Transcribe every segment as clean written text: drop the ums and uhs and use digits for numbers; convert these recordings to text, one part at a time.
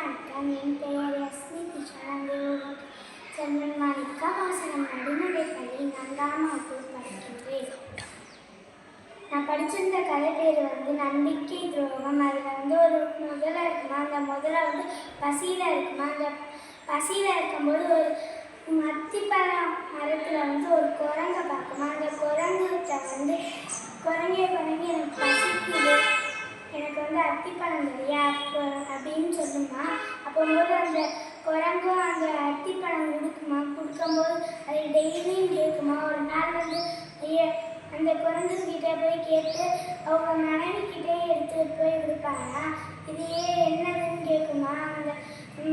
வணக்கம். என் பெயர் எஸ்மி கிருஷ்ணன். சென்னை மாணிக்கா வாசகம் நடுநிலைப்பள்ளி 4ஆம் வகுப்பு படிக்கின்றேன். நான் படிச்சிருந்த கதை பேர் நம்பிக்கை துரோகம். அதில் ஒரு முதலை இருக்குமா, அந்த முதலை பசியில் இருக்குமா. அந்த பசியில் இருக்கும்போது ஒரு அத்திப்பழம் மரத்தில் ஒரு குரங்கை பார்க்குமா. அந்த குரங்குகிட்ட குரங்கே எனக்கு பசிக்குது, எனக்கு அத்திப்பழம் தெரியா அப்படின்னு சொல்லுமா. அப்போது அந்த குரங்கும் அந்த அத்திப்பழம் கொடுக்கும்போது அது டெய்லியும் கேட்குமா. ஒரு நாள் அந்த குரங்குகிட்ட போய் கேட்டு அவங்க மனைவிக்கிட்டே எடுத்துகிட்டு போய் கொடுப்பாங்க. இது என்னதுன்னு கேட்குமா. அந்த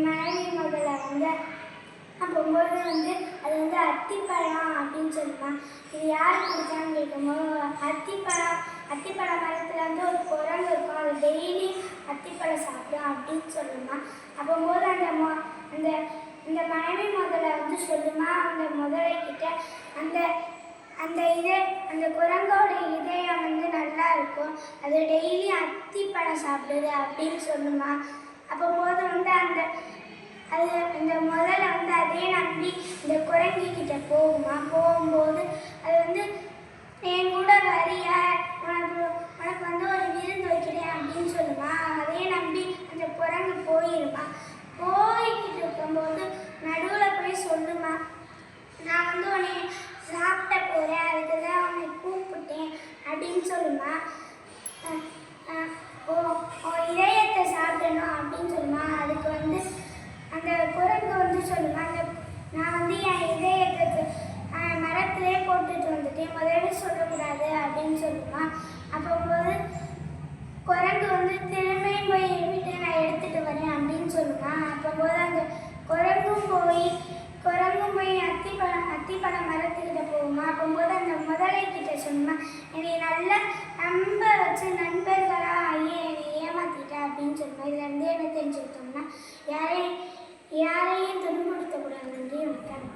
மனைவி முதல்ல அப்போது அது அத்திப்பழம் அப்படின்னு சொல்லுமா. இது யார் கொடுத்தான்னு கேட்கும்போது அத்திப்பழ மரத்தில் ஒரு குரங்கு இருக்கும், அது டெய்லி அத்திப்பழம் சாப்பிடும் அப்படின்னு சொல்லுமா. அப்போது அந்த அந்த மனைவி முதல்ல சொல்லுமா அந்த முதலைக்கிட்ட அந்த குரங்கோட இதயம் நல்லா இருக்கும், அது டெய்லி அத்திப்பழம் சாப்பிடுது அப்படின்னு சொல்லுமா. அப்போது அந்த முதல்ல அதே நம்பி இந்த குரங்கிக்கிட்ட போகும்போது அது என் கூட வரியா, உனக்கு ஒரு விருந்து வைக்கிறேன் அப்படின்னு சொல்லுமா. அதே நம்பி அந்த குரங்கு போயிடுமா. போய்கிட்டு இருக்கும்போது நடுவில் போய் சொல்லுமா, நான் உன்னை சாப்பிட்ட போகிறேன், அதுக்கு தான் உன்னை கூப்பிட்டேன் அப்படின்னு சொல்லுமா. இதயத்தை சாப்பிடணும் அப்படின்னு சொல்லுமா. அதுக்கு அந்த குரங்கு சொல்லுமா, நான் என் இதயத்துக்கு மரத்திலே போட்டுட்டு வந்துட்டேன், முதல்ல சொல்லக்கூடாது அப்படின்னு சொல்லுமா. அப்போது குரங்கு திரும்பியும் போய் வீட்டை நான் எடுத்துகிட்டு வரேன் அப்படின்னு சொல்லுமா. அப்போது அந்த குரங்கும் போய் அத்திப்பழ மரத்துக்கிட்ட போகுமா. அப்போது அந்த முதலைக்கிட்ட சொல்லுமா, என்னை நல்லா நம்ப வச்சு நண்பர்களாக என்னை ஏமாத்திட்டேன் அப்படின்னு சொல்லுமா. இதுலேருந்து என்ன தெரிஞ்சுக்கிட்டோம்னா யாரையும் துன்புறுத்தக்கூடாது. நன்றி, வணக்கம்.